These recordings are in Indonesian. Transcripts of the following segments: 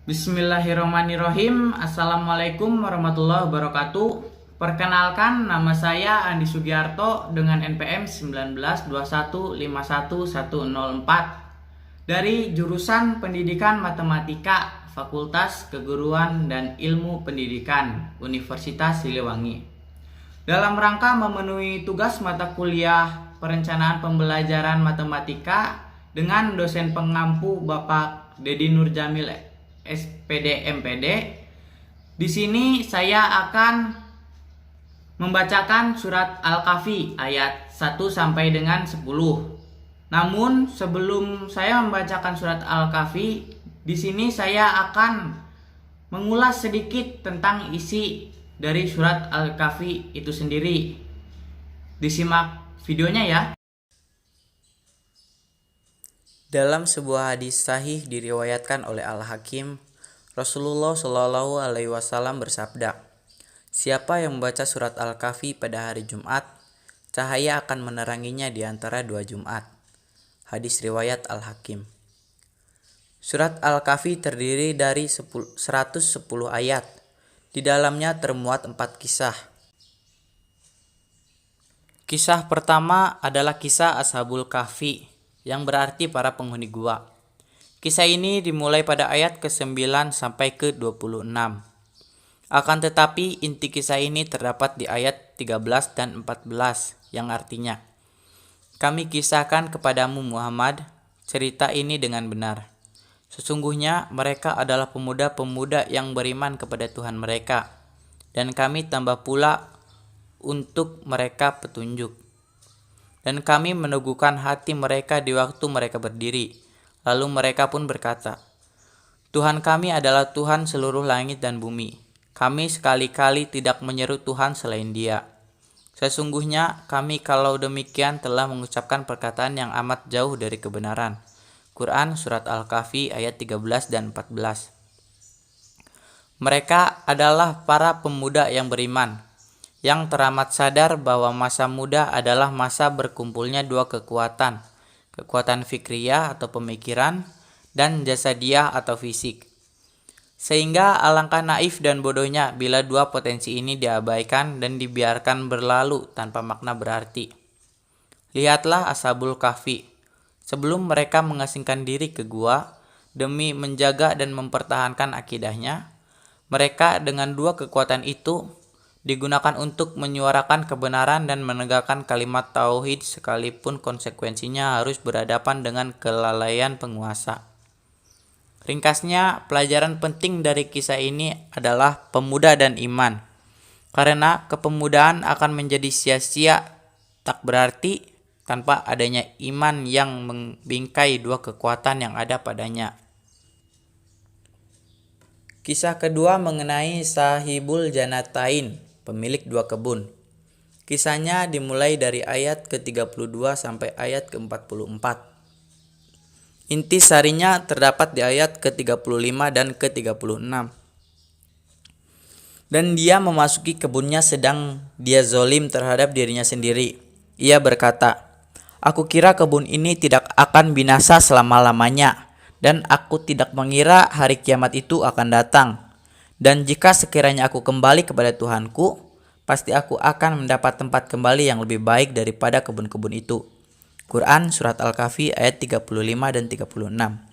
Bismillahirrahmanirrahim. Assalamualaikum warahmatullahi wabarakatuh. Perkenalkan, nama saya Andi Sugiarto dengan NPM 1921511104 dari jurusan Pendidikan Matematika Fakultas Keguruan dan Ilmu Pendidikan Universitas Siliwangi. Dalam rangka memenuhi tugas mata kuliah Perencanaan Pembelajaran Matematika dengan dosen pengampu Bapak Dedi Nurjamil SPD MPD. Di sini saya akan membacakan surat Al-Kahfi ayat 1 sampai dengan 10. Namun sebelum saya membacakan surat Al-Kahfi, di sini saya akan mengulas sedikit tentang isi dari surat Al-Kahfi itu sendiri. Disimak videonya ya. Dalam sebuah hadis sahih diriwayatkan oleh Al-Hakim, Rasulullah Shallallahu Alaihi Wasallam bersabda, "Siapa yang membaca surat Al-Kahfi pada hari Jumat, cahaya akan meneranginya di antara dua Jumat." Hadis riwayat Al-Hakim. Surat Al-Kahfi terdiri dari 110 ayat. Di dalamnya termuat 4 kisah. Kisah pertama adalah kisah Ashabul Kahfi, yang berarti para penghuni gua. Kisah ini dimulai pada ayat ke-9 sampai ke-26. Akan tetapi inti kisah ini terdapat di ayat 13 dan 14 yang artinya, "Kami kisahkan kepadamu Muhammad cerita ini dengan benar. Sesungguhnya mereka adalah pemuda-pemuda yang beriman kepada Tuhan mereka, dan kami tambah pula untuk mereka petunjuk. Dan kami meneguhkan hati mereka di waktu mereka berdiri. Lalu mereka pun berkata, Tuhan kami adalah Tuhan seluruh langit dan bumi. Kami sekali-kali tidak menyeru Tuhan selain Dia. Sesungguhnya kami kalau demikian telah mengucapkan perkataan yang amat jauh dari kebenaran." Quran Surat Al-Kahfi ayat 13 dan 14. Mereka adalah para pemuda yang beriman, yang teramat sadar bahwa masa muda adalah masa berkumpulnya dua kekuatan, kekuatan fikriyah atau pemikiran, dan jasadiah atau fisik. Sehingga alangkah naif dan bodohnya bila dua potensi ini diabaikan dan dibiarkan berlalu tanpa makna berarti. Lihatlah Ashabul Kahfi. Sebelum mereka mengasingkan diri ke gua demi menjaga dan mempertahankan akidahnya, mereka dengan dua kekuatan itu digunakan untuk menyuarakan kebenaran dan menegakkan kalimat tauhid sekalipun konsekuensinya harus berhadapan dengan kelalaian penguasa. Ringkasnya, pelajaran penting dari kisah ini adalah pemuda dan iman. Karena kepemudaan akan menjadi sia-sia tak berarti tanpa adanya iman yang membingkai dua kekuatan yang ada padanya. Kisah kedua mengenai Sahibul Janatain, pemilik dua kebun. Kisahnya dimulai dari ayat ke-32 sampai ayat ke-44. Inti sarinya terdapat di ayat ke-35 dan ke-36. Dan dia memasuki kebunnya sedang dia zolim terhadap dirinya sendiri. Ia berkata, "Aku kira kebun ini tidak akan binasa selama-lamanya, dan aku tidak mengira hari kiamat itu akan datang. Dan jika sekiranya aku kembali kepada Tuhanku, pasti aku akan mendapat tempat kembali yang lebih baik daripada kebun-kebun itu." Quran Surat Al-Kahfi ayat 35 dan 36.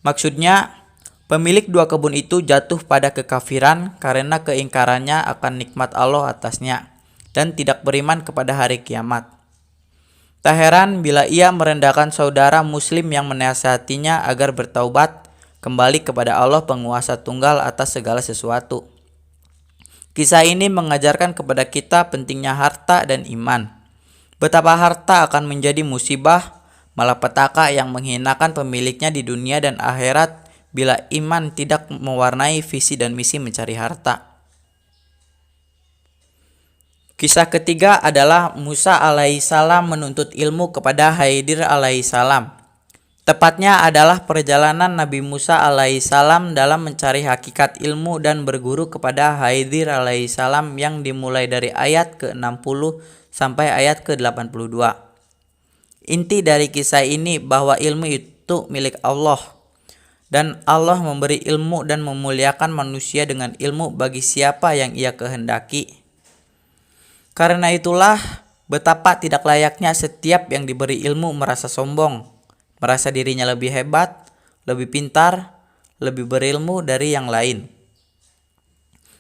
Maksudnya, pemilik dua kebun itu jatuh pada kekafiran karena keingkarannya akan nikmat Allah atasnya dan tidak beriman kepada hari kiamat. Tak heran bila ia merendahkan saudara muslim yang menasihatinya agar bertaubat kembali kepada Allah penguasa tunggal atas segala sesuatu. Kisah ini mengajarkan kepada kita pentingnya harta dan iman. Betapa harta akan menjadi musibah, malapetaka yang menghinakan pemiliknya di dunia dan akhirat bila iman tidak mewarnai visi dan misi mencari harta. Kisah ketiga adalah Musa alaihissalam menuntut ilmu kepada Khidir alaihissalam. Tepatnya adalah perjalanan Nabi Musa alaihissalam dalam mencari hakikat ilmu dan berguru kepada Khidir alaihissalam yang dimulai dari ayat ke-60 sampai ayat ke-82. Inti dari kisah ini bahwa ilmu itu milik Allah Dan Allah memberi ilmu dan memuliakan manusia dengan ilmu bagi siapa yang Ia kehendaki. Karena itulah betapa tidak layaknya setiap yang diberi ilmu merasa sombong, merasa dirinya lebih hebat, lebih pintar, lebih berilmu dari yang lain.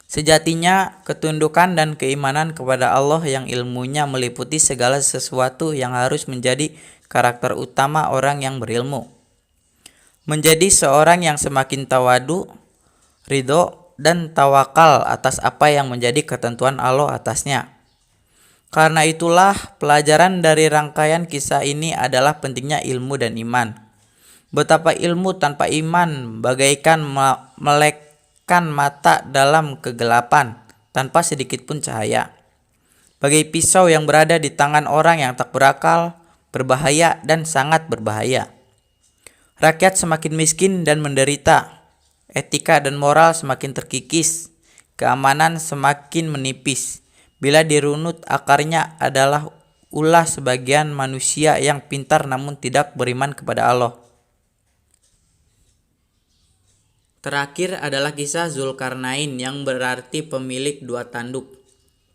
Sejatinya, ketundukan dan keimanan kepada Allah yang ilmunya meliputi segala sesuatu yang harus menjadi karakter utama orang yang berilmu. Menjadi seorang yang semakin tawadu, ridho, dan tawakal atas apa yang menjadi ketentuan Allah atasnya. Karena itulah pelajaran dari rangkaian kisah ini adalah pentingnya ilmu dan iman. Betapa ilmu tanpa iman bagaikan melekkan mata dalam kegelapan tanpa sedikit pun cahaya. Bagai pisau yang berada di tangan orang yang tak berakal, berbahaya dan sangat berbahaya. Rakyat semakin miskin dan menderita, etika dan moral semakin terkikis, keamanan semakin menipis. Bila dirunut akarnya adalah ulah sebagian manusia yang pintar namun tidak beriman kepada Allah. Terakhir adalah kisah Zulkarnain yang berarti pemilik dua tanduk.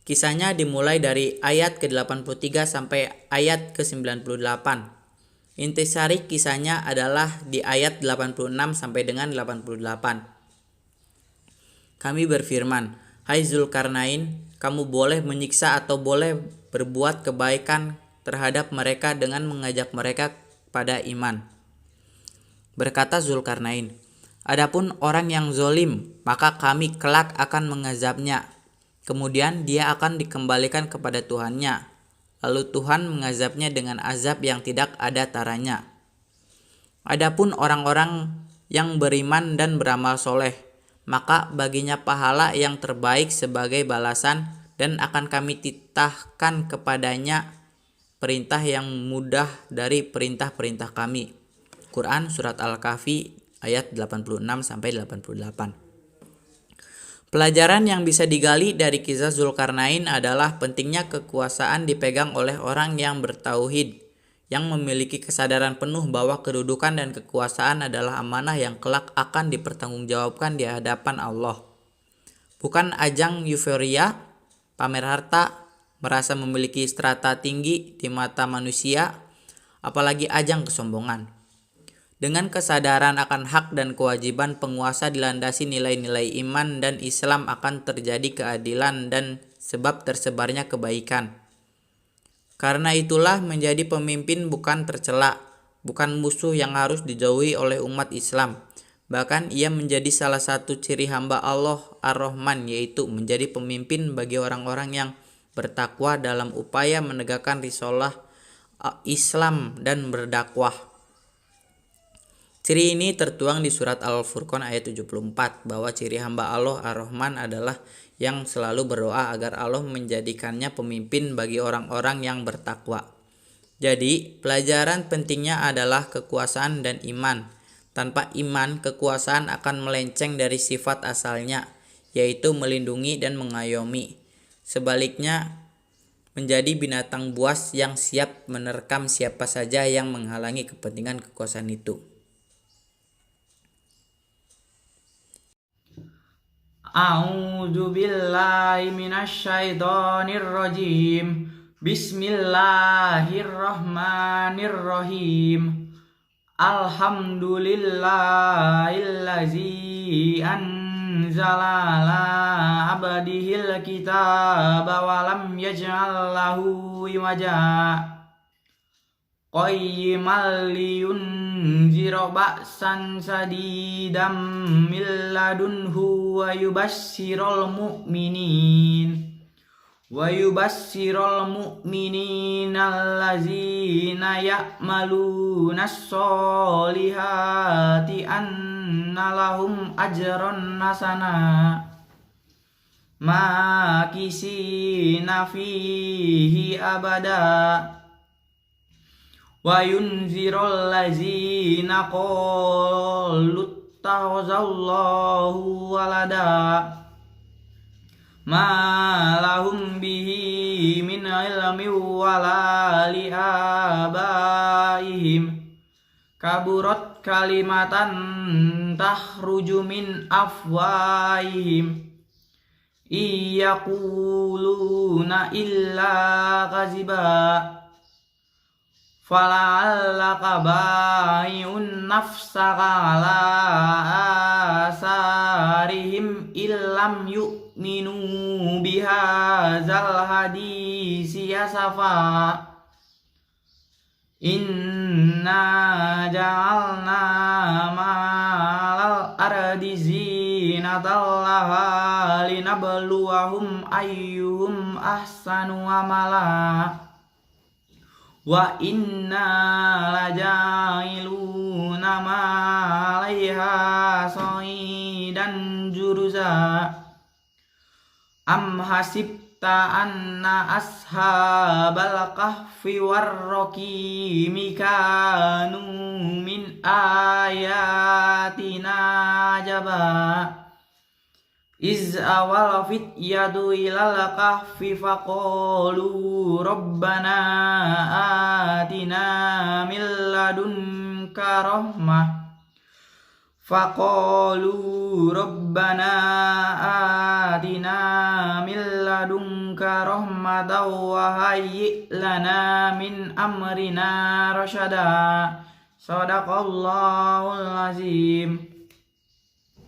Kisahnya dimulai dari ayat ke-83 sampai ayat ke-98. Intisari kisahnya adalah di ayat 86 sampai dengan 88. Kami berfirman, "Hai Zulkarnain, kamu boleh menyiksa atau boleh berbuat kebaikan terhadap mereka dengan mengajak mereka pada iman." Berkata Zulkarnain, "Adapun orang yang zolim, maka kami kelak akan mengazabnya. Kemudian dia akan dikembalikan kepada Tuhannya. Lalu Tuhan mengazabnya dengan azab yang tidak ada taranya. Adapun orang-orang yang beriman dan beramal soleh, maka baginya pahala yang terbaik sebagai balasan dan akan kami titahkan kepadanya perintah yang mudah dari perintah-perintah kami." Quran Surat Al-Kahfi ayat 86-88. Pelajaran yang bisa digali dari kisah Zulkarnain adalah pentingnya kekuasaan dipegang oleh orang yang bertauhid, yang memiliki kesadaran penuh bahwa kedudukan dan kekuasaan adalah amanah yang kelak akan dipertanggungjawabkan di hadapan Allah. Bukan ajang euforia, pamer harta, merasa memiliki strata tinggi di mata manusia, apalagi ajang kesombongan. Dengan kesadaran akan hak dan kewajiban penguasa dilandasi nilai-nilai iman dan Islam akan terjadi keadilan dan sebab tersebarnya kebaikan. Karena itulah menjadi pemimpin bukan tercela, bukan musuh yang harus dijauhi oleh umat Islam. Bahkan ia menjadi salah satu ciri hamba Allah Ar-Rahman, yaitu menjadi pemimpin bagi orang-orang yang bertakwa dalam upaya menegakkan risalah Islam dan berdakwah. Ciri ini tertuang di surat Al-Furqan ayat 74 bahwa ciri hamba Allah Ar-Rahman adalah yang selalu berdoa agar Allah menjadikannya pemimpin bagi orang-orang yang bertakwa. Jadi, pelajaran pentingnya adalah kekuasaan dan iman. Tanpa iman, kekuasaan akan melenceng dari sifat asalnya, yaitu melindungi dan mengayomi. Sebaliknya, menjadi binatang buas yang siap menerkam siapa saja yang menghalangi kepentingan kekuasaan itu. A'udzu billahi minasyaitonir rajim. Bismillahirrahmanirrahim. Alhamdulillahillazi anzala ala abdihil kitaba wa lam yaj'al lahu iwaja. Qayyimal liyunzira ba'san sadidam min ladunhu wa yubassiral mu'minin allazina ya'malunas solihati anna lahum ajran hasana makisina fihi abada. Wa yunzirul ladzina qalu ittakhazallahu walada ma lahum bihi min ilmin wala li abaihim kaburat kalimatan takhruju min afwahihim iyaquluna illa kaziba fala'allaka ba'i'un nafsaka ala asarihim illam yu'minu bihadzal hadisi asafa inna ja'alna ma'al ardi zinatallaha linabluwahum ayyuhum ahsanu amala wa inna lajailuna ma'alaiha sa'idan juruza am hasibta anna ashabal kahfi warraqimi kanu min ayatina jaba iz awal fityatu ilal kahfi faqalu rabbana atina min ladunka rahmah faqalu rabbana atina min ladunka rahmatan wa hayyi' lana min amrina rasyada. Shadaqallahul azim.